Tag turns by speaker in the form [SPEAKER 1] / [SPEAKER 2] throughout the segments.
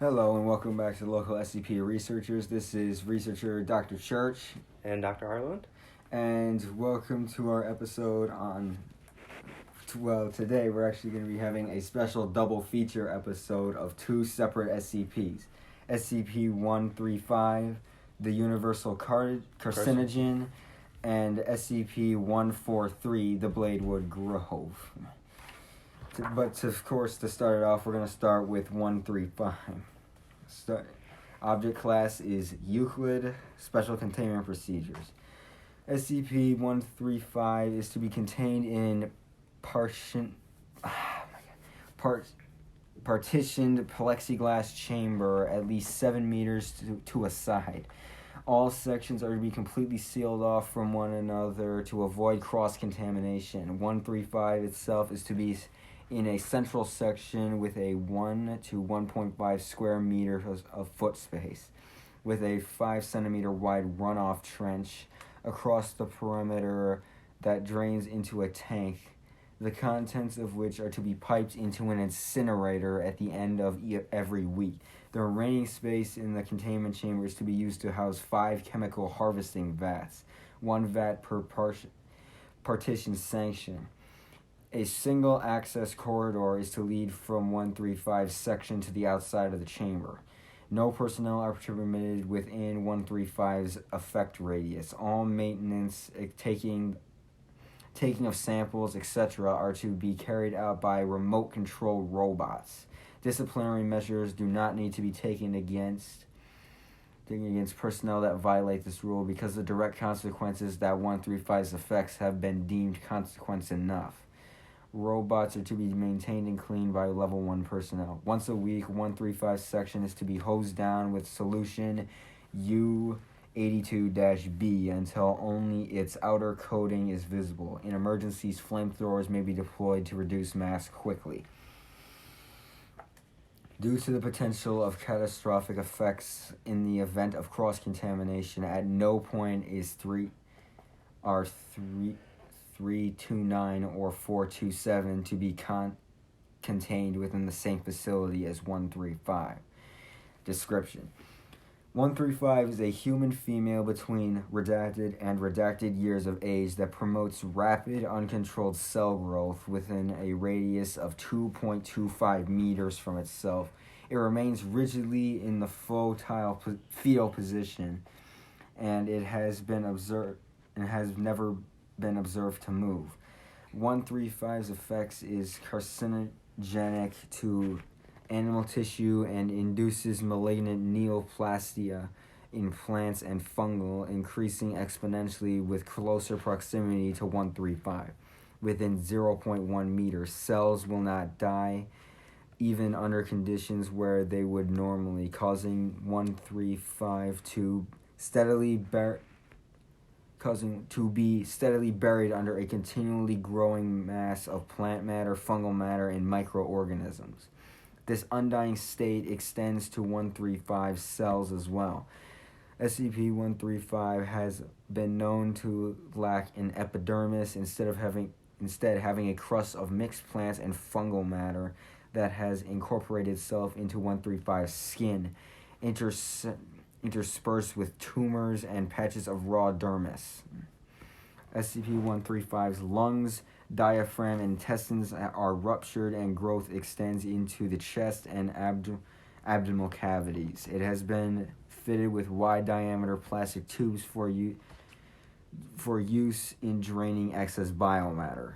[SPEAKER 1] Hello and welcome back to local SCP researchers. This is researcher Dr. Church.
[SPEAKER 2] And Dr. Harland.
[SPEAKER 1] And welcome to our episode on, today we're actually going to be having a special double feature episode of two separate SCPs. SCP-135, the Universal Carcinogen, and SCP-143, the Bladewood Grove. Of course, to start it off, we're going to start with 135. Object class is Euclid, Special Containment Procedures. SCP-135 is to be contained in partitioned plexiglass chamber at least 7 meters to a side. All sections are to be completely sealed off from one another to avoid cross-contamination. 135 itself is to be in a central section with a 1 to 1.5 square meters of foot space, with a 5 centimeter wide runoff trench across the perimeter that drains into a tank, the contents of which are to be piped into an incinerator at the end of every week. The remaining space in the containment chamber is to be used to house 5 chemical harvesting vats, 1 vat per partition section. A single access corridor is to lead from 135's section to the outside of the chamber. No personnel are permitted within 135's effect radius. All maintenance, taking of samples, etc. are to be carried out by remote control robots. Disciplinary measures do not need to be taken against personnel that violate this rule because the direct consequences that 135's effects have been deemed consequence enough. Robots are to be maintained and cleaned by level 1 personnel. Once a week, 135's section is to be hosed down with solution U82-B until only its outer coating is visible. In emergencies, flamethrowers may be deployed to reduce mass quickly. Due to the potential of catastrophic effects in the event of cross-contamination, at no point is 329 or 427 to be contained within the same facility as 135. Description: 135 is a human female between redacted and redacted years of age that promotes rapid, uncontrolled cell growth within a radius of 2.25 meters from itself. It remains rigidly in the fetal position, and it has never been observed to move. 135's effects is carcinogenic to animal tissue and induces malignant neoplastia in plants and fungal, increasing exponentially with closer proximity to 135. Within 0.1 meters, cells will not die, even under conditions where they would normally, causing 135 to be steadily buried under a continually growing mass of plant matter, fungal matter, and microorganisms. This undying state extends to 135 cells as well. SCP-135 has been known to lack an epidermis, instead having a crust of mixed plants and fungal matter that has incorporated itself into 135's skin, interspersed with tumors and patches of raw dermis. SCP-135's lungs, diaphragm, and intestines are ruptured and growth extends into the chest and abdominal cavities. It has been fitted with wide-diameter plastic tubes for use in draining excess biomatter.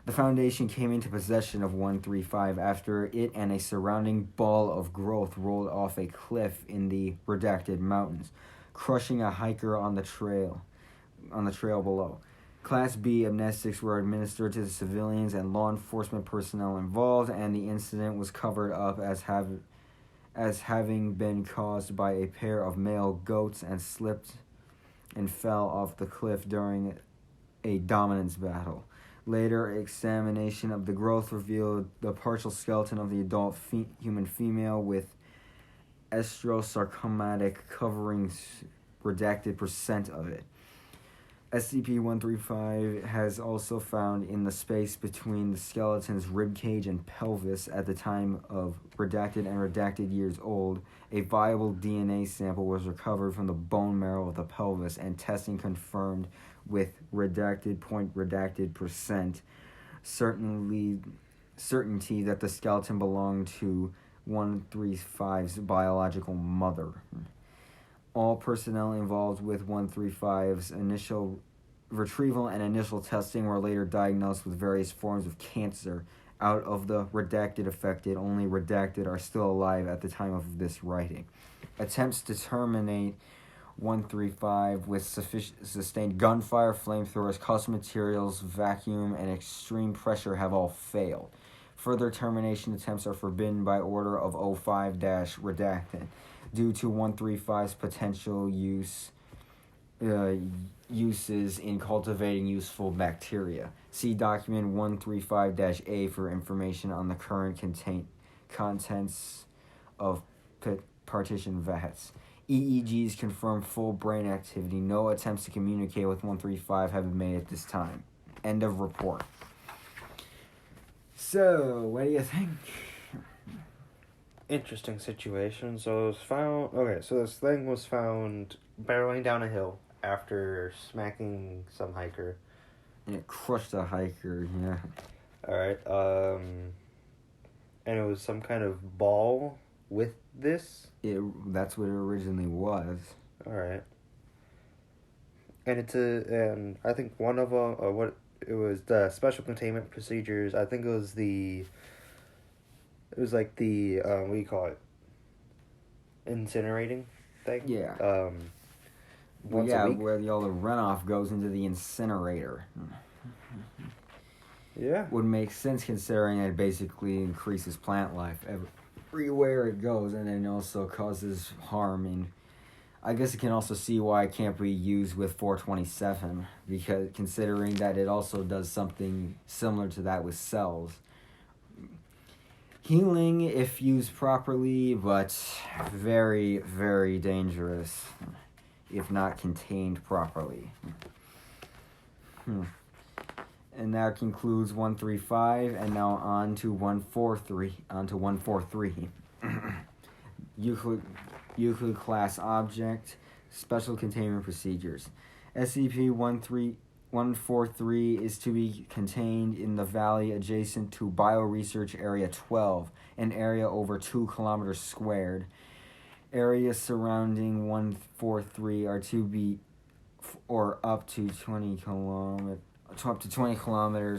[SPEAKER 1] The Foundation came into possession of 135 after it and a surrounding ball of growth rolled off a cliff in the redacted mountains, crushing a hiker on the trail below. Class B amnestics were administered to the civilians and law enforcement personnel involved, and the incident was covered up as having been caused by a pair of male goats and slipped and fell off the cliff during a dominance battle. Later examination of the growth revealed the partial skeleton of the adult human female with estrosarcomatic covering redacted % of it. SCP-135 has also found in the space between the skeleton's ribcage and pelvis at the time of redacted and redacted years old. A viable DNA sample was recovered from the bone marrow of the pelvis, and testing confirmed with redacted percent certainty that the skeleton belonged to 135's biological mother. All personnel involved with 135's initial retrieval and initial testing were later diagnosed with various forms of cancer. Out of the redacted affected, only redacted are still alive at the time of this writing. Attempts to terminate 135 with sustained gunfire, flamethrowers, custom materials, vacuum, and extreme pressure have all failed. Further termination attempts are forbidden by order of 05-redacted. Due to 135's potential uses in cultivating useful bacteria. See document 135-A for information on the current contents of partition vats. EEGs confirm full brain activity. No attempts to communicate with 135 have been made at this time. End of report. So, what do you think?
[SPEAKER 2] Interesting situation. So it was found. Okay, so this thing was found barreling down a hill after smacking some hiker.
[SPEAKER 1] And it crushed a hiker, yeah.
[SPEAKER 2] Alright, and it was some kind of ball with this?
[SPEAKER 1] That's what it originally was.
[SPEAKER 2] Alright. And and I think one of them, it was the special containment procedures. I think it was like the, what do you call it? Incinerating thing?
[SPEAKER 1] Yeah.
[SPEAKER 2] Once a week?
[SPEAKER 1] Where all the runoff goes into the incinerator.
[SPEAKER 2] Yeah.
[SPEAKER 1] Would make sense considering it basically increases plant life everywhere it goes, and then also causes harm. And I guess it can also see why it can't be used with 427, because considering that it also does something similar to that with cells. Healing if used properly, but very, very dangerous if not contained properly. And that concludes 135, and now on to 143. Euclid class object, special containment procedures. SCP-143 is to be contained in the valley adjacent to Bioresearch Area 12, an area over 2 kilometers squared. Areas surrounding 143 are to be, or up to 20 kilometers,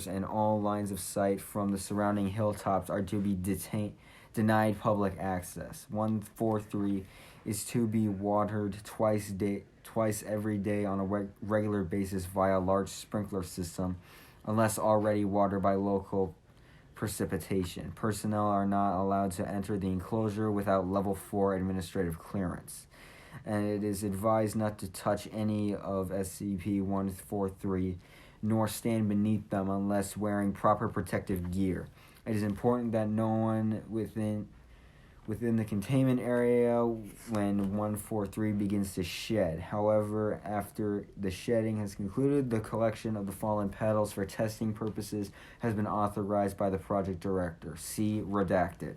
[SPEAKER 1] and all lines of sight from the surrounding hilltops are to be denied public access. 143 is to be watered twice every day on a regular basis via a large sprinkler system, unless already watered by local precipitation. Personnel are not allowed to enter the enclosure without level 4 administrative clearance. And it is advised not to touch any of SCP-143, nor stand beneath them unless wearing proper protective gear. It is important that no one within the containment area when 143 begins to shed. However, after the shedding has concluded, the collection of the fallen petals for testing purposes has been authorized by the project director. See redacted.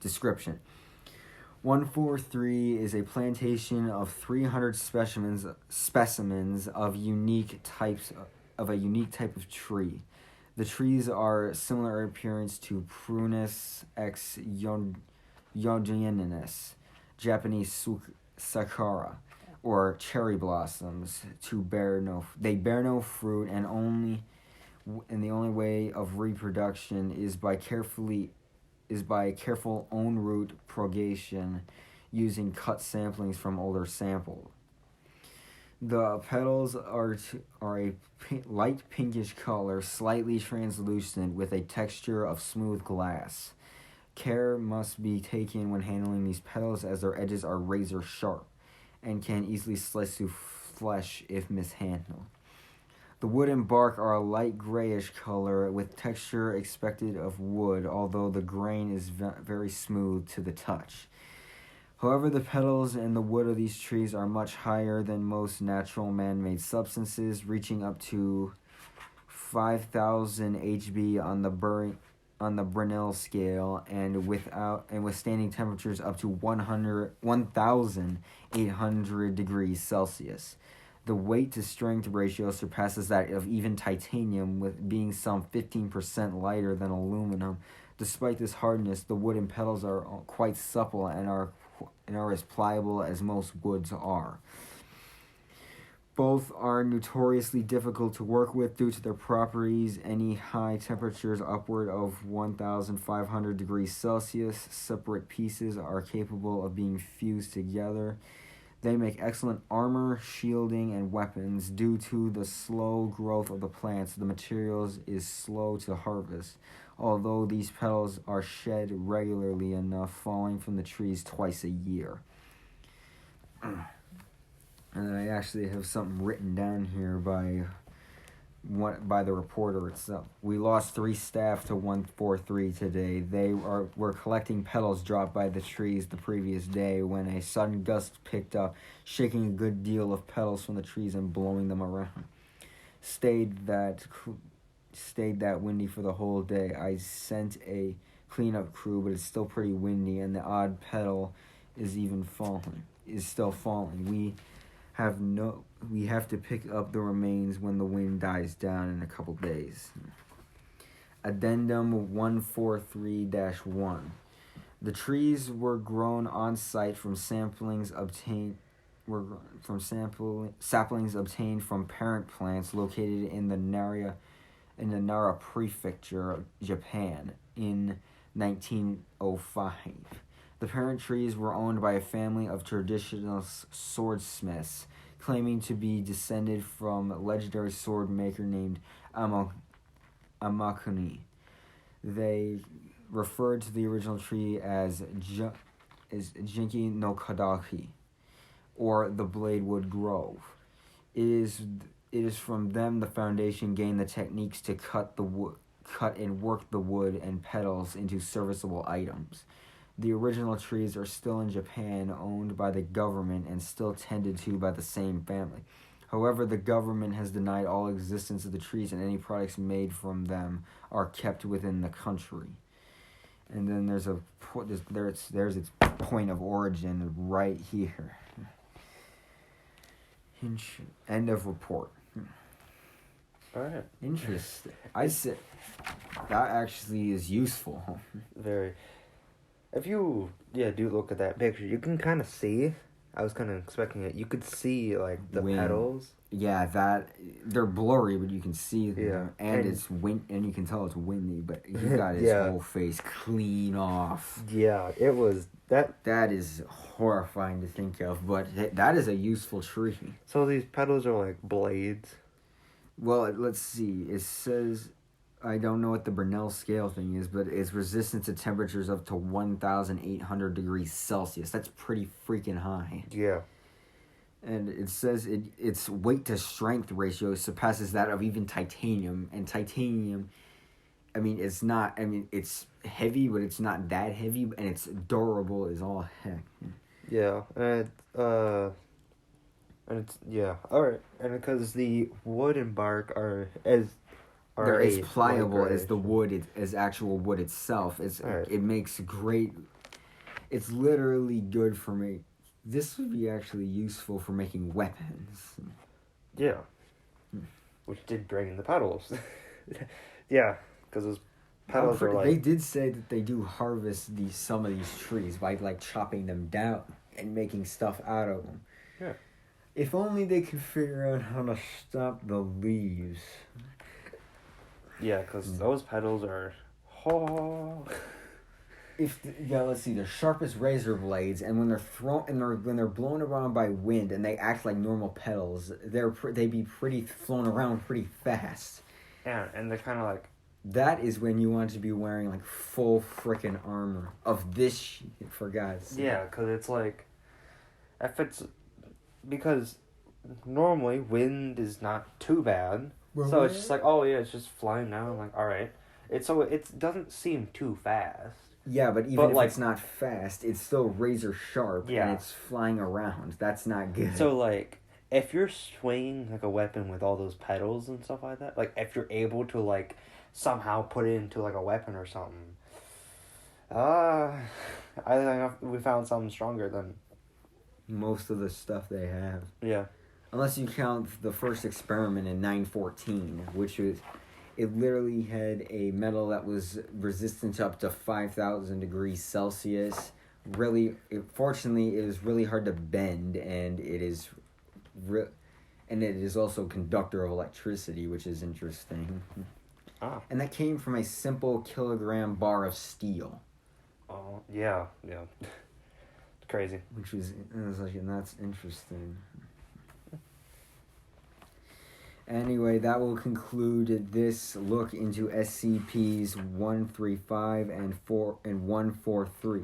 [SPEAKER 1] Description. 143 is a plantation of 300 specimens of a unique type of tree. The trees are similar in appearance to Prunus ex Yodienis, Japanese sakura, or cherry blossoms. They bear no fruit, and the only way of reproduction is by careful own root propagation using cut samplings from older samples. The petals are a light pinkish color, slightly translucent, with a texture of smooth glass. Care must be taken when handling these petals, as their edges are razor sharp and can easily slice through flesh if mishandled. The wood and bark are a light grayish color with texture expected of wood, although the grain is very smooth to the touch. However, the petals and the wood of these trees are much higher than most natural man-made substances, reaching up to 5,000 HB on the Brunel scale, and withstanding temperatures up to 1,800 degrees Celsius. The weight to strength ratio surpasses that of even titanium, with being some 15% lighter than aluminum. Despite this hardness, the wooden petals are quite supple and are as pliable as most woods are. Both are notoriously difficult to work with due to their properties. Any high temperatures upward of 1,500 degrees Celsius, separate pieces are capable of being fused together. They make excellent armor, shielding, and weapons. Due to the slow growth of the plants, the materials is slow to harvest, although these petals are shed regularly enough, falling from the trees twice a year. And I actually have something written down here by the reporter itself. We lost 3 staff to 143 today. They were collecting petals dropped by the trees the previous day when a sudden gust picked up, shaking a good deal of petals from the trees and blowing them around. Stayed that windy for the whole day. I sent a cleanup crew, but it's still pretty windy, and the odd petal is still falling. We have to pick up the remains when the wind dies down in a couple days. Addendum 143-1. The trees were grown on site from saplings obtained from parent plants located in the Nara Prefecture, Japan, in 1905. The parent trees were owned by a family of traditional swordsmiths, claiming to be descended from a legendary sword maker named Amakuni. They referred to the original tree as Jinki no Kadaki, or the Bladewood Grove. It is from them the Foundation gained the techniques to cut and work the wood and petals into serviceable items. The original trees are still in Japan, owned by the government and still tended to by the same family. However, the government has denied all existence of the trees, and any products made from them are kept within the country. And then there's its point of origin right here. End of report.
[SPEAKER 2] All right.
[SPEAKER 1] Interesting. I said that actually is useful.
[SPEAKER 2] Very. If you do look at that picture, you can kind of see. I was kind of expecting it. You could see like the petals.
[SPEAKER 1] Yeah, that they're blurry, but you can see them.
[SPEAKER 2] Yeah,
[SPEAKER 1] and it's and you can tell it's windy. But he got his whole face clean off.
[SPEAKER 2] Yeah, it was that.
[SPEAKER 1] That is horrifying to think of, but that is a useful tree.
[SPEAKER 2] So these petals are like blades.
[SPEAKER 1] Well, let's see. It says, I don't know what the Brunel scale thing is, but it's resistant to temperatures up to 1,800 degrees Celsius. That's pretty freaking high.
[SPEAKER 2] Yeah.
[SPEAKER 1] And it says its weight to strength ratio surpasses that of even titanium. And titanium, it's heavy, but it's not that heavy, and it's durable as all heck.
[SPEAKER 2] Yeah, and it's all right, and because the wood and bark are as
[SPEAKER 1] pliable as the wood, as actual wood itself. It makes great. It's literally good for me. This would be actually useful for making weapons.
[SPEAKER 2] Yeah, which did bring in the petals. Yeah, because those petals are like.
[SPEAKER 1] They did say that they do harvest some of these trees by like chopping them down and making stuff out of them.
[SPEAKER 2] Yeah.
[SPEAKER 1] If only they could figure out how to stop the leaves.
[SPEAKER 2] Yeah, because those petals are.
[SPEAKER 1] Let's see. They're sharp as razor blades, and when they're when they're blown around by wind, and they act like normal petals, they'd be flown around pretty fast.
[SPEAKER 2] Yeah, and they're kind of like.
[SPEAKER 1] That is when you want to be wearing like full frickin' armor of this shit, for God's sake.
[SPEAKER 2] Yeah, because it's like, because normally wind is not too bad. So it's just like, it's just flying down. Like, all right, it doesn't seem too fast.
[SPEAKER 1] Yeah, but even if it's not fast, it's still razor sharp,
[SPEAKER 2] yeah.
[SPEAKER 1] and it's flying around. That's not good.
[SPEAKER 2] So, like, if you're swinging, like, a weapon with all those pedals and stuff like that, like, if you're able to, like, somehow put it into, like, a weapon or something, I think we found something stronger than
[SPEAKER 1] most of the stuff they have.
[SPEAKER 2] Yeah.
[SPEAKER 1] Unless you count the first experiment in 914, which was... It literally had a metal that was resistant to up to 5,000 degrees Celsius. Fortunately, it was really hard to bend, and it is also a conductor of electricity, which is interesting.
[SPEAKER 2] Ah.
[SPEAKER 1] And that came from a simple kilogram bar of steel.
[SPEAKER 2] Oh, yeah. It's crazy.
[SPEAKER 1] And that's interesting. Anyway, that will conclude this look into SCPs 135 and 143.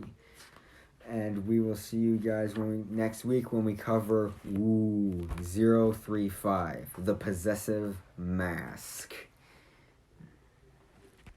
[SPEAKER 1] And we will see you guys next week when we cover 035, the Possessive Mask.